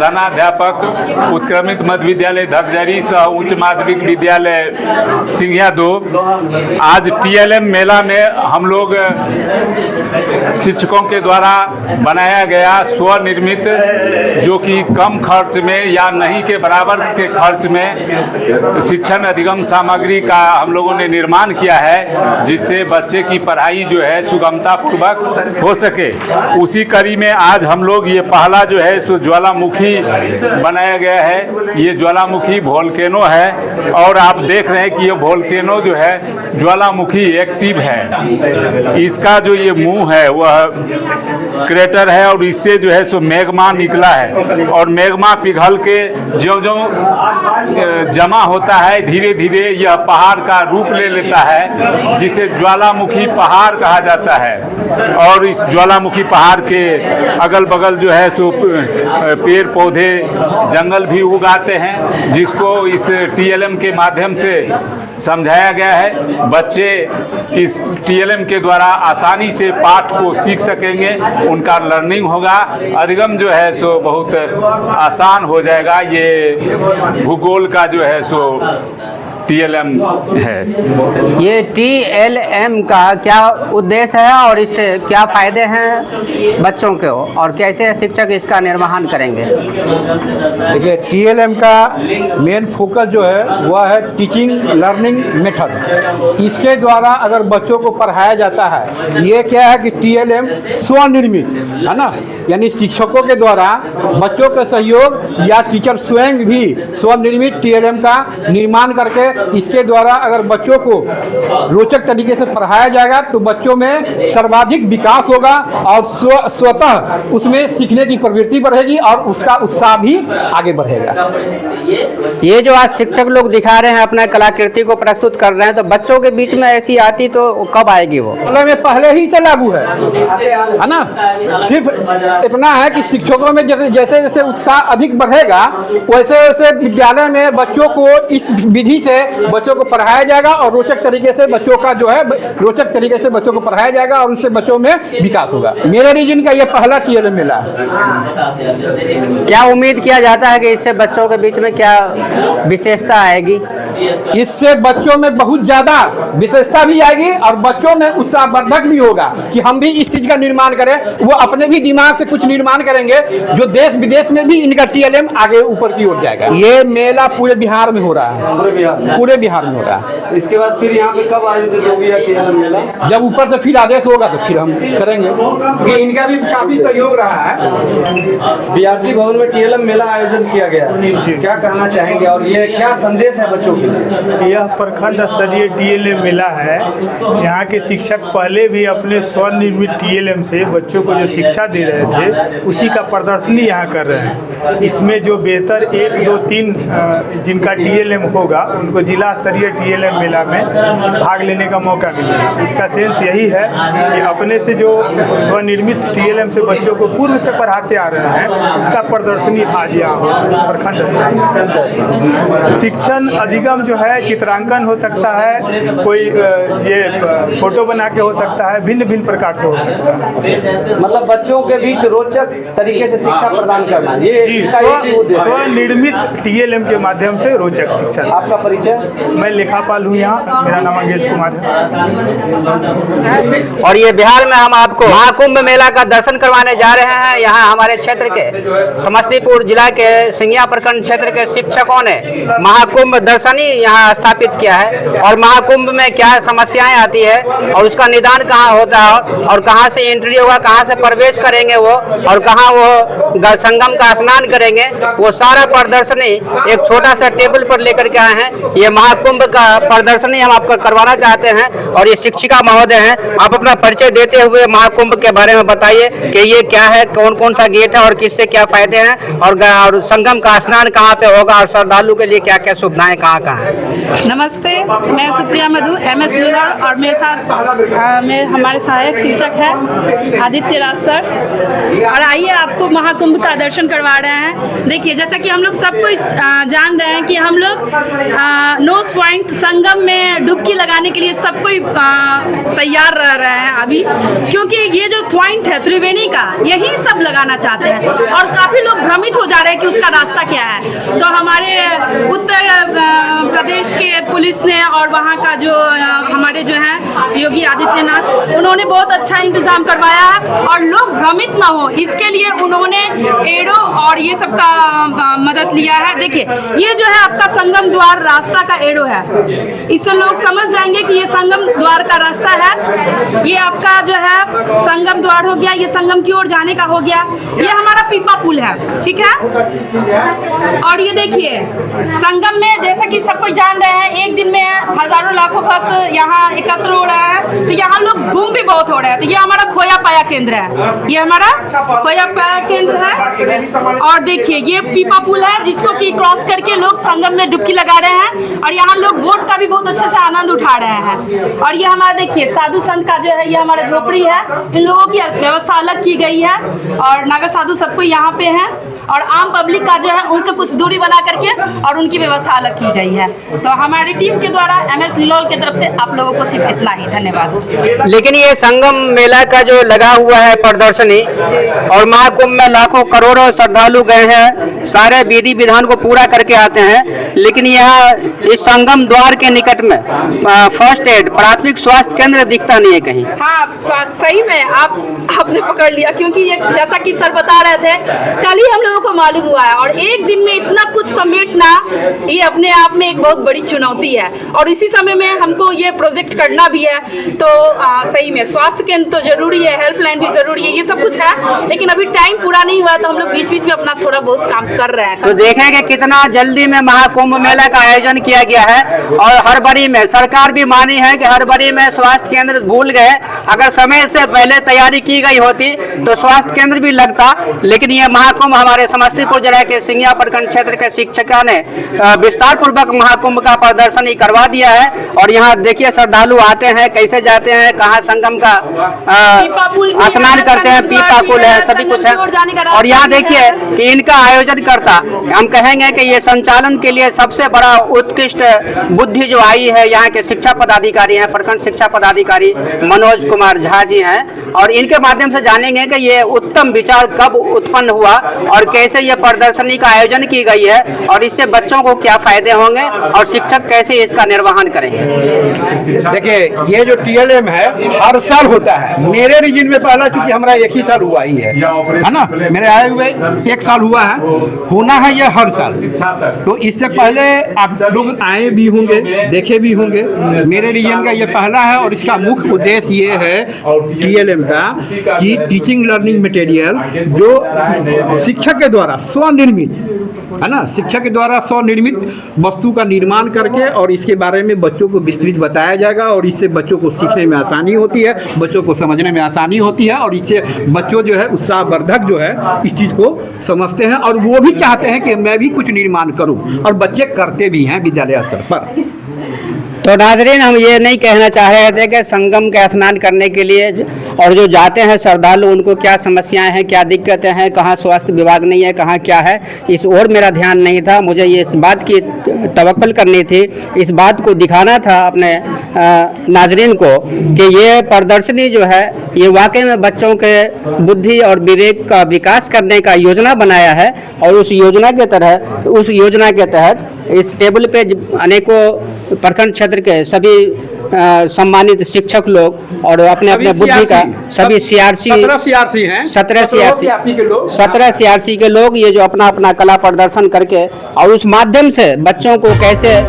प्रधानाध्यापक उत्क्रमित मध्य विद्यालय धकजरी सह उच्च माध्यमिक विद्यालय सिंघिया 2। आज TLM मेला में हम लोग शिक्षकों के द्वारा बनाया गया स्वनिर्मित, जो कि कम खर्च में या नहीं के बराबर के खर्च में शिक्षण अधिगम सामग्री का हम लोगों ने निर्माण किया है, जिससे बच्चे की पढ़ाई जो है सुगमता पूर्वक हो सके। उसी कड़ी में आज हम लोग ये पहला जो है सो ज्वालामुखी बनाया गया है। ये ज्वालामुखी वोल्केनो है और आप देख रहे हैं कि ये वोल्केनो जो है ज्वालामुखी एक्टिव है। इसका जो ये मुंह है वह क्रेटर है और इससे जो है सो मैग्मा निकला है और मैग्मा पिघल के जो जमा होता है धीरे धीरे यह पहाड़ का रूप ले लेता है, जिसे ज्वालामुखी पहाड़ कहा जाता है। और इस ज्वालामुखी पहाड़ के अगल बगल जो है सो पेड़ पौधे जंगल भी उगाते हैं, जिसको इस TLM के माध्यम से समझाया गया है। बच्चे इस TLM के द्वारा आसानी से पाठ को सीख सकेंगे, उनका लर्निंग होगा, अधिगम जो है सो बहुत आसान हो जाएगा। ये भूगोल का जो है सो TLM है। ये TLM का क्या उद्देश्य है और इससे क्या फायदे हैं बच्चों को, और कैसे शिक्षक इसका निर्वहन करेंगे? देखिए, TLM का मेन फोकस जो है वह है टीचिंग लर्निंग मेथड। इसके द्वारा अगर बच्चों को पढ़ाया जाता है, ये क्या है कि TLM स्वनिर्मित है ना, यानी शिक्षकों के द्वारा बच्चों के सहयोग या टीचर स्वयं भी स्वनिर्मित TLM का निर्माण करके इसके द्वारा अगर बच्चों को रोचक तरीके से पढ़ाया जाएगा तो बच्चों में सर्वाधिक विकास होगा और स्वतः उसमें सीखने की प्रवृत्ति बढ़ेगी और उसका उत्साह भी आगे बढ़ेगा। ये जो आज शिक्षक लोग दिखा रहे हैं अपना कलाकृति को प्रस्तुत कर रहे हैं, तो बच्चों के बीच में ऐसी आती तो कब आएगी? वो में पहले ही से लागू है ना। सिर्फ इतना है कि शिक्षकों में जैसे जैसे उत्साह अधिक बढ़ेगा वैसे वैसे विद्यालय में बच्चों को इस विधि से बच्चों को पढ़ाया जाएगा और रोचक तरीके से बच्चों को पढ़ाया जाएगा और उससे बच्चों में विकास होगा। मेरे रीजन का ये पहला TLM मेला है। क्या उम्मीद किया जाता है कि इससे बच्चों के बीच में क्या विशेषता आएगी? इससे बच्चों में बहुत ज्यादा विशेषता भी आएगी और बच्चों में उत्साहवर्धक भी होगा कि हम भी इस चीज का निर्माण करें। वो अपने भी दिमाग से कुछ निर्माण करेंगे जो देश विदेश में भी इनका TLM आगे ऊपर की ओर जाएगा। ये मेला पूरे बिहार में हो रहा है, पूरे बिहार में हो रहा है। इसके बाद फिर यहाँ पे कब आयोजित होगी TLM मेला? जब ऊपर से फिर आदेश होगा तो फिर हम करेंगे। कि इनका भी काफी सहयोग रहा है। BRC भवन में TLM मेला आयोजन किया गया, क्या कहना चाहेंगे और ये क्या संदेश है बच्चों के? यह प्रखंड स्तरीय TLM मेला है। यहाँ के शिक्षक पहले भी अपने स्वनिर्मित TLM से बच्चों को जो शिक्षा दे रहे थे उसी का प्रदर्शनी यहाँ कर रहे हैं। इसमें जो बेहतर 1, 2, 3 जिनका TLM होगा उनको जिला स्तरीय TLM मेला में भाग लेने का मौका मिलेगा। इसका सेंस यही है कि अपने से जो स्वनिर्मित TLM से बच्चों को पूर्व से पढ़ाते आ रहे हैं उसका प्रदर्शनी आज यहाँ हो प्रखंड स्तरीय। शिक्षण अधिगम जो है चित्रांकन हो सकता है, कोई ये फोटो बना के हो सकता है, भिन्न भिन्न प्रकार से हो सकता है। मतलब बच्चों के बीच रोचक तरीके से शिक्षा प्रदान करना, ये स्वनिर्मित TLM के माध्यम से रोचक शिक्षा। आपका परिचय? मैं लेखापाल हूँ यहाँ, मेरा नाम अंगेश कुमार है। और ये बिहार में हम आपको महाकुंभ मेला का दर्शन करवाने जा रहे हैं। यहाँ हमारे क्षेत्र के समस्तीपुर जिला के सिंघिया प्रखंड क्षेत्र के शिक्षकों ने महाकुंभ दर्शनी यहाँ स्थापित किया है और महाकुंभ में क्या समस्याएं आती है और उसका निदान कहाँ होता है और कहाँ से एंट्री होगा, कहाँ से प्रवेश करेंगे वो और कहाँ वो संगम का स्नान करेंगे, वो सारा प्रदर्शनी एक छोटा सा टेबल पर लेकर के आए हैं। ये महाकुंभ का प्रदर्शनी हम आपको करवाना चाहते हैं और ये शिक्षिका महोदय हैं। आप अपना परिचय देते हुए महाकुंभ के बारे में बताइए कि ये क्या है, कौन कौन सा गेट है और किससे क्या फायदे हैं और संगम का स्नान कहाँ पे होगा और श्रद्धालु के लिए क्या क्या सुविधाएं कहाँ कहाँ है। नमस्ते, मैं सुप्रिया मधु MS लिवर और मेरे साथ हमारे सहायक शिक्षक है आदित्य राज सर। और आइए आपको महाकुंभ का दर्शन करवा रहे हैं। देखिए, जैसा कि हम लोग सब कुछ जान रहे हैं कि हम लोग नोज पॉइंट संगम में डुबकी लगाने के लिए सब कोई तैयार रह रहे हैं अभी, क्योंकि ये जो पॉइंट है त्रिवेणी का, यही सब लगाना चाहते हैं और काफ़ी लोग भ्रमित हो जा रहे हैं कि उसका रास्ता क्या है। तो हमारे उत्तर प्रदेश के पुलिस ने और वहाँ का जो हमारे जो हैं योगी आदित्यनाथ, उन्होंने बहुत अच्छा इंतजाम करवाया है और लोग भ्रमित ना हो इसके लिए उन्होंने एडो और ये सब का मदद लिया है। देखिए ये जो है आपका संगम द्वार रास्ता का एडो है, इससे लोग समझ जाएंगे कि ये संगम द्वार का रास्ता है। ये आपका जो है संगम द्वार हो गया, ये संगम की ओर जाने का हो गया। ये हमारा पीपा पुल है, ठीक है। और ये देखिए संगम में जैसा कि सब कोई जान रहे हैं, एक दिन में हजारों लाखों भक्त यहाँ एकत्र हो रहे हैं, तो यहाँ लोग गुम भी बहुत हो रहे हैं। तो ये हमारा खोया पाया केंद्र है, ये हमारा खोया पाया केंद्र है। और देखिए ये पीपा पुल है जिसको कि क्रॉस करके लोग संगम में डुबकी लगा रहे हैं और यहाँ लोग बोट का भी बहुत अच्छे से आनंद उठा रहे हैं। और ये हमारा देखिए साधु संत का जो है ये हमारा झोपड़ी है, इन लोगों की व्यवस्था अलग की गई है और नागा साधु सबको यहाँ पे है और आम पब्लिक का जो है उनसे कुछ दूरी बना करके और उनकी व्यवस्था अलग की गई है। तो हमारी टीम के द्वारा MS लिलोल की तरफ से आप लोगों को सिर्फ इतना ही धन्यवाद। लेकिन ये संगम मेला का जो लगा हुआ है प्रदर्शनी और महाकुंभ में लाखों करोड़ों श्रद्धालु गए हैं, सारे विधि विधान को पूरा करके आते हैं, लेकिन यहाँ इस संगम द्वार के निकट में फर्स्ट एड प्राथमिक स्वास्थ्य केंद्र दिखता नहीं है कहीं। हाँ सही में आपने पकड़ लिया, क्योंकि ये जैसा कि सर बता रहे थे कल ही हम लोगों को मालूम हुआ है और एक दिन में इतना कुछ समेटना ये अपने आप में एक बहुत बड़ी चुनौती है और इसी समय में हमको ये प्रोजेक्ट करना भी है। तो सही में स्वास्थ्य केंद्र तो जरूरी है, हेल्पलाइन भी जरूरी है, ये सब कुछ है, लेकिन अभी टाइम पूरा नहीं हुआ तो हम लोग बीच बीच में अपना थोड़ा बहुत काम कर रहे हैं। तो देखेंगे कितना जल्दी में महाकुंभ मेला का आयोजन किया गया है और हड़बड़ी में सरकार भी मानी है कि हड़बड़ी में स्वास्थ्य केंद्र भूल गए, अगर समय से पहले तैयारी की गई होती तो स्वास्थ्य केंद्र भी लगता। लेकिन ये महाकुंभ हमारे समस्तीपुर जिले के सिंगिया प्रखंड क्षेत्र के शिक्षकों ने विस्तार पूर्वक महाकुंभ का प्रदर्शनी करवा दिया है और यहाँ देखिए श्रद्धालु आते हैं, कैसे जाते हैं, कहाँ संगम का स्नान करते हैं, पीपा पुल है, सभी कुछ है। और यहाँ देखिए कि इनका आयोजन करता, हम कहेंगे कि ये संचालन के लिए सबसे बड़ा उत्कृष्ट बुद्धि जो आई है यहाँ के शिक्षा पदाधिकारी हैं, प्रखंड शिक्षा पदाधिकारी मनोज कुमार झा जी हैं और इनके माध्यम से जानेंगे कि ये उत्तम विचार कब उत्पन्न हुआ और कैसे ये प्रदर्शनी का आयोजन की गई है और इससे बच्चों को क्या फायदे होंगे और शिक्षक कैसे इसका निर्वहन करेंगे। देखिए ये जो TLM है हर साल होता है, मेरे रीजन में पहला चूंकि हमारा एक ही साल हुआ ही है ना, मेरे आए हुए एक साल हुआ है, होना है ये हर साल। तो इससे पहले आप लोग आए भी होंगे, देखे भी होंगे, मेरे रीजन का ये पहला है और इसका मुख्य उद्देश्य ये है TLM का कि टीचिंग लर्निंग मटेरियल जो शिक्षक के द्वारा स्वनिर्मित है ना, शिक्षक के द्वारा स्वनिर्मित वस्तु का निर्माण करके और इसके बारे में बच्चों को विस्तृत बताया जाएगा और इससे बच्चों को सीखने में आसानी होती है, बच्चों को समझने में आसानी होती है और इससे बच्चों जो है उत्साहवर्धक जो है इस चीज़ को समझते हैं और वो भी चाहते हैं कि मैं भी कुछ निर्माण करूं और बच्चे करते भी हैं विद्यालय स्तर पर। तो नाज़रीन, हम ये नहीं कहना चाह रहे थे कि संगम के स्नान करने के लिए और जो जाते हैं श्रद्धालु उनको क्या समस्याएं हैं, क्या दिक्कतें हैं, कहाँ स्वास्थ्य विभाग नहीं है, कहाँ क्या है, इस ओर मेरा ध्यान नहीं था। मुझे ये इस बात की तवक्कुल करनी थी, इस बात को दिखाना था अपने नाज़रीन को कि ये प्रदर्शनी जो है ये वाकई में बच्चों के बुद्धि और विवेक का विकास करने का योजना बनाया है और उस योजना के तहत इस टेबल पे अनेकों प्रखंड क्षेत्र के सभी सम्मानित शिक्षक लोग और अपने अपने बुद्धि का सभी सत्रह CRC के लोग ये जो अपना अपना कला प्रदर्शन करके और उस माध्यम से बच्चों को कैसे